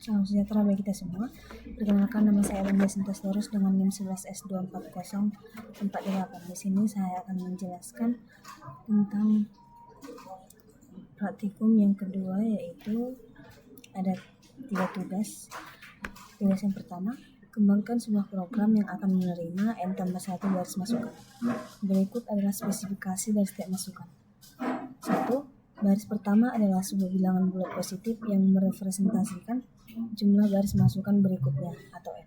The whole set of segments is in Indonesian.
Salam sejahtera bagi kita semua. Perkenalkan, nama saya Wanda Sintastorus dengan NIM 11S24048. Di sini saya akan menjelaskan tentang praktikum yang kedua, yaitu ada 3 tugas. Tugas yang pertama, kembangkan sebuah program yang akan menerima N+1 garis masukan. Berikut adalah spesifikasi dari setiap masukan. 1. Baris pertama adalah sebuah bilangan bulat positif yang merepresentasikan jumlah baris masukan berikutnya atau N.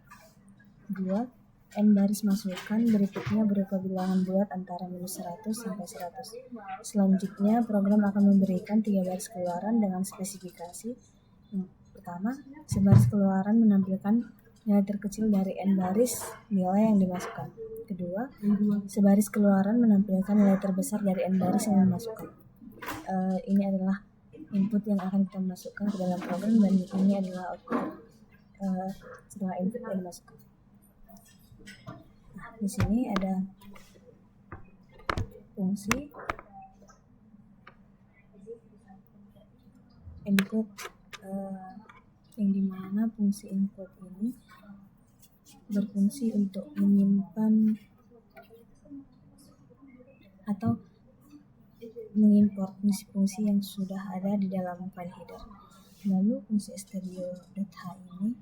2. N baris masukan berikutnya berupa bilangan bulat antara -100 sampai 100. Selanjutnya, program akan memberikan 3 baris keluaran dengan spesifikasi. Yang pertama, sebaris keluaran menampilkan nilai terkecil dari N baris nilai yang dimasukkan. Kedua, sebaris keluaran menampilkan nilai terbesar dari N baris yang dimasukkan. Ini adalah input yang akan kita masukkan ke dalam program, dan ini adalah output setelah input yang dimasukkan. Nah, di sini ada fungsi input yang dimana fungsi input ini berfungsi untuk menyimpan atau mengimport fungsi-fungsi yang sudah ada di dalam file header. Lalu fungsi stdio.h ini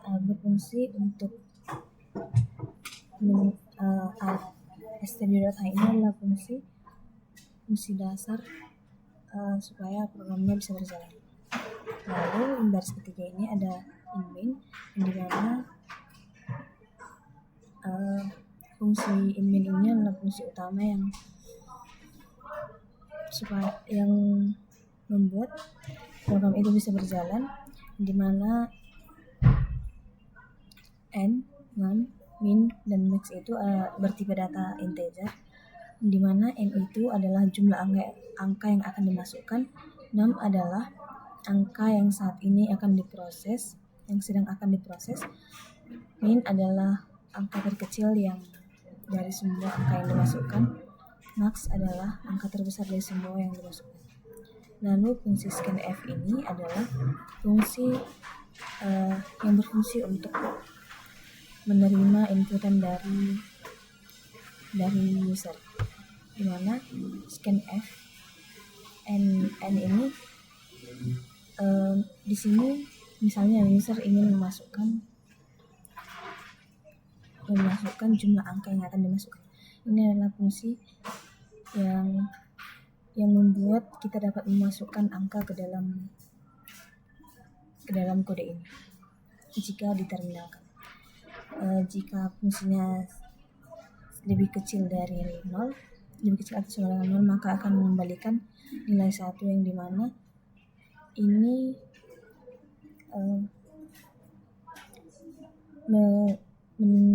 berfungsi untuk stdio.h ini adalah fungsi dasar supaya programnya bisa berjalan. Lalu baris ketiga ini ada inmain, yang dimana fungsi inmain ini adalah fungsi utama yang membuat program itu bisa berjalan, di mana N, num, min, dan max itu bertipe data integer, di mana N itu adalah jumlah angka yang akan dimasukkan, num adalah angka yang saat ini akan diproses, yang sedang akan diproses, min adalah angka terkecil yang dari semua angka yang dimasukkan, max adalah angka terbesar dari semua yang dimasukkan. Lalu fungsi scanf ini adalah fungsi yang berfungsi untuk menerima inputan dari user, dimana scanf n ini di sini misalnya user ingin memasukkan jumlah angka yang akan dimasukkan. Ini adalah fungsi yang membuat kita dapat memasukkan angka ke dalam kode ini jika diterminalkan. Jika fungsinya lebih kecil dari 0, lebih kecil atau sama dengan 0, maka akan mengembalikan nilai 1, yang dimana ini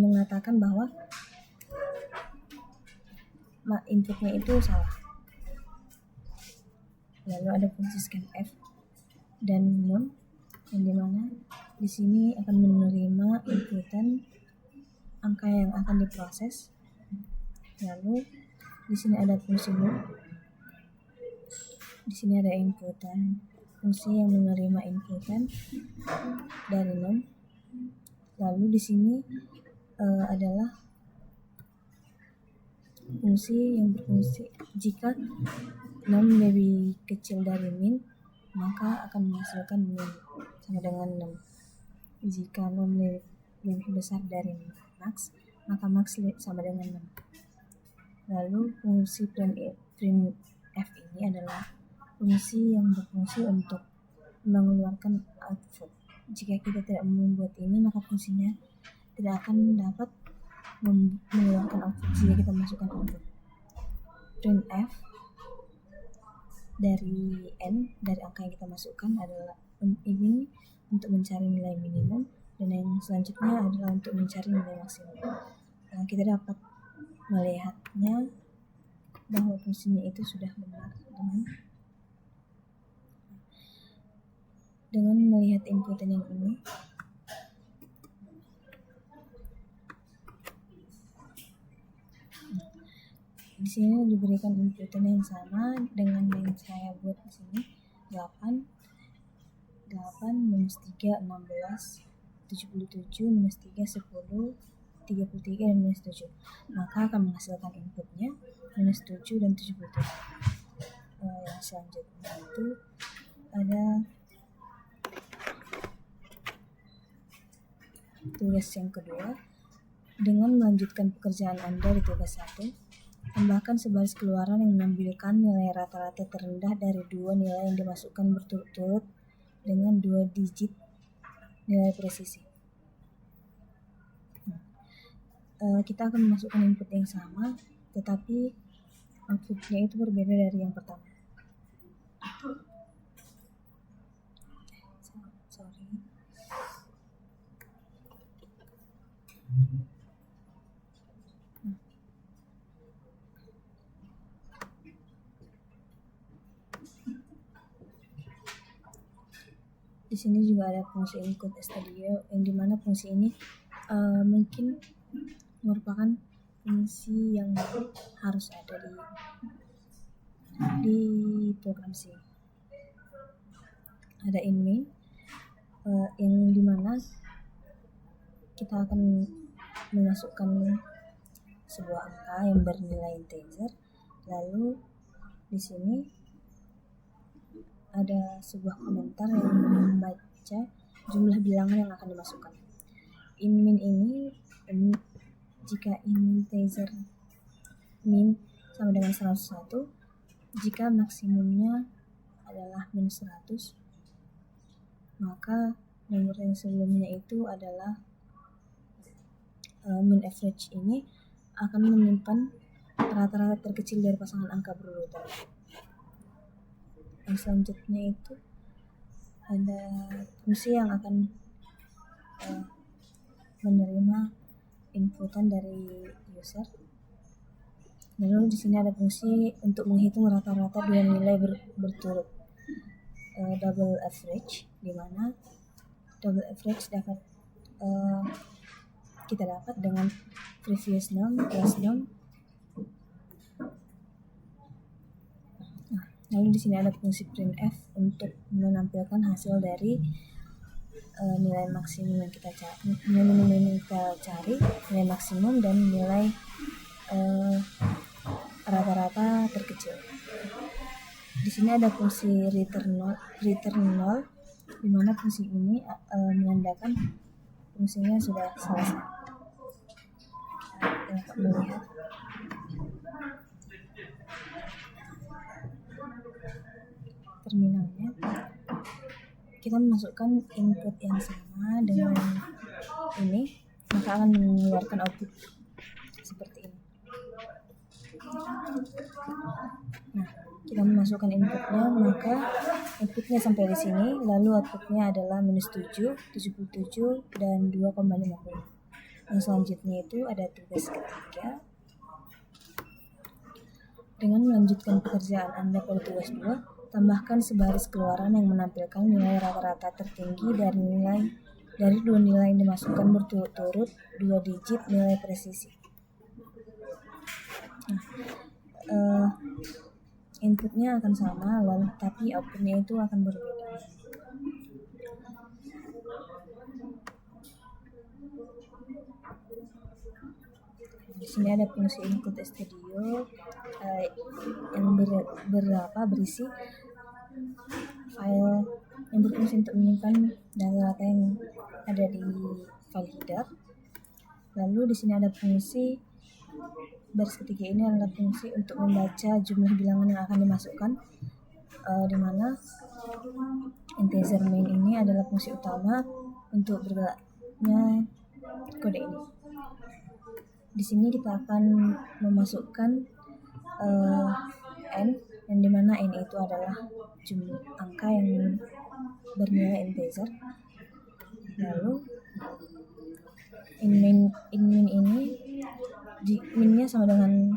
mengatakan bahwa inputnya itu salah. Lalu ada fungsi scanf dan num, yang dimana di sini akan menerima inputan angka yang akan diproses. Lalu di sini ada fungsi loop. Di sini ada inputan fungsi yang menerima inputan dari num. Lalu di sini adalah fungsi yang berfungsi jika num lebih kecil dari min, maka akan menghasilkan min sama dengan 6. Jika num lebih besar dari max, maka max sama dengan 6. Lalu fungsi printf ini adalah fungsi yang berfungsi untuk mengeluarkan output. Jika kita tidak membuat ini, maka fungsinya tidak akan dapat mengeluarkan output jika kita masukkan output. Printf dari n, dari angka yang kita masukkan, adalah ini untuk mencari nilai minimum, dan yang selanjutnya adalah untuk mencari nilai maksimum. Kita dapat melihatnya bahwa fungsinya itu sudah benar dengan melihat inputan yang ini. Di sini diberikan inputan yang sama dengan yang saya buat di sini, 8 8, minus 3, 16, 77, minus 3, 10, 33, dan minus 7. Maka akan menghasilkan inputnya minus 7 dan 77. Yang selanjutnya itu ada tugas yang kedua. Dengan melanjutkan pekerjaan Anda di tugas 1, tambahkan sebaris keluaran yang menampilkan nilai rata-rata terendah dari dua nilai yang dimasukkan berturut-turut dengan 2 digit nilai presisi. Kita akan memasukkan input yang sama, tetapi outputnya itu berbeda dari yang pertama. Sorry. Di sini juga ada fungsi include studio, yang dimana fungsi ini mungkin merupakan fungsi yang harus ada di program C. Ada in main, yang dimana kita akan memasukkan sebuah angka yang bernilai integer. Lalu di sini ada sebuah komentar yang membaca jumlah bilangan yang akan dimasukkan. In min ini jika integer min sama dengan 101, jika maksimumnya adalah min 100, maka nomor yang sebelumnya itu adalah min average ini akan menyimpan rata-rata terkecil dari pasangan angka berurutan. Yang selanjutnya itu ada fungsi yang akan menerima inputan dari user. Lalu di sini ada fungsi untuk menghitung rata-rata dua nilai berturut, double average, di mana double average dapat kita dapat dengan previous norm plus norm. Lalu di sini ada fungsi printf untuk menampilkan hasil dari nilai maksimum yang kita cari, nilai maksimum dan nilai rata-rata terkecil. Di sini ada fungsi return null, di mana fungsi ini menandakan fungsinya sudah selesai. Kita dapat melihat terminalnya. Kita memasukkan input yang sama dengan ini, maka akan mengeluarkan output seperti ini. Nah, kita memasukkan inputnya, maka inputnya sampai di sini, lalu outputnya adalah minus 7, 77, dan 2,50. Yang selanjutnya itu ada tugas ketiga. Dengan melanjutkan pekerjaan Anda pada tugas 2, tambahkan sebaris keluaran yang menampilkan nilai rata-rata tertinggi dari dua nilai yang dimasukkan berturut-turut 2 digit nilai presisi. Nah, inputnya akan sama, lalu tapi outputnya itu akan berbeda. Di sini ada fungsi include studio yang berisi file yang berfungsi untuk menyimpan data-data yang ada di file header. Lalu di sini ada fungsi baris ketiga, ini adalah fungsi untuk membaca jumlah bilangan yang akan dimasukkan, di mana integer main ini adalah fungsi utama untuk bergeraknya kode ini. Di sini kita akan memasukkan n, yang dimana n itu adalah jumlah angka yang bernilai integer. Lalu in min ini minnya sama dengan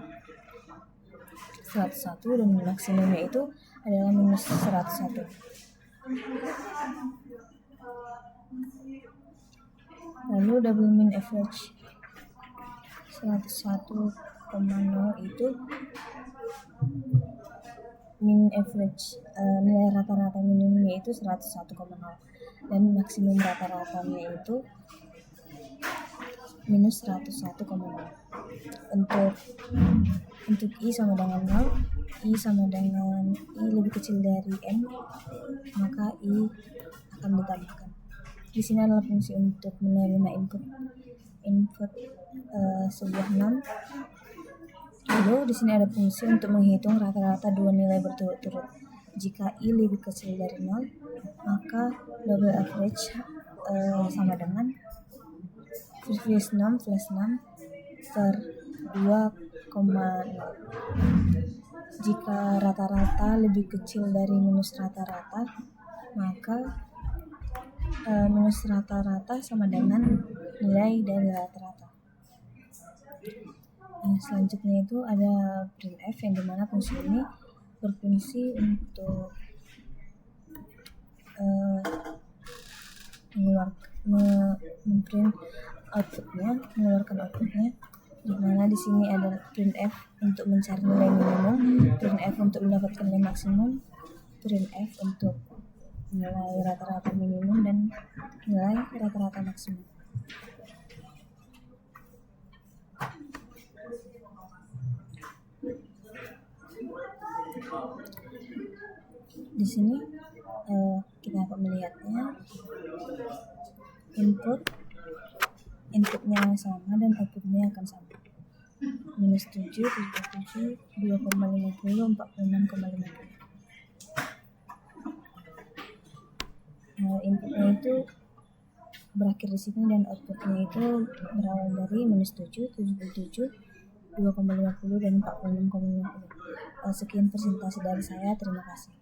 101 dan maksimumnya itu adalah minus 101. Lalu double min average 101,0 itu min average nilai rata-rata minimumnya itu 101,0 dan maksimum rata-ratanya itu minus 101,0. Untuk I sama dengan 0, I sama dengan I lebih kecil dari N, maka I akan ditambahkan. Di sini adalah fungsi untuk menerima input sebuah 6. Lalu di sini ada fungsi untuk menghitung rata-rata dua nilai berturut-turut. Jika I lebih kecil dari 0, maka double average sama dengan previous 6 plus 6 per 2,0. Jika rata-rata lebih kecil dari minus rata-rata, maka minus rata-rata sama dengan nilai dari rata-rata. Selanjutnya itu ada printf yang dimana fungsi ini berfungsi untuk mengeluarkan outputnya, dimana di sini ada printf untuk mencari nilai minimum, printf untuk mendapatkan nilai maksimum, printf untuk nilai rata-rata minimum dan nilai rata-rata maksimum. Di sini kita akan melihatnya inputnya sama dan outputnya akan sama. Minus 7, 37, 2,50, 46,50. Inputnya itu berakhir di sini dan outputnya itu berawal dari minus 7, 77, 2,50 dan 46,50. Sekian presentasi dari saya, terima kasih.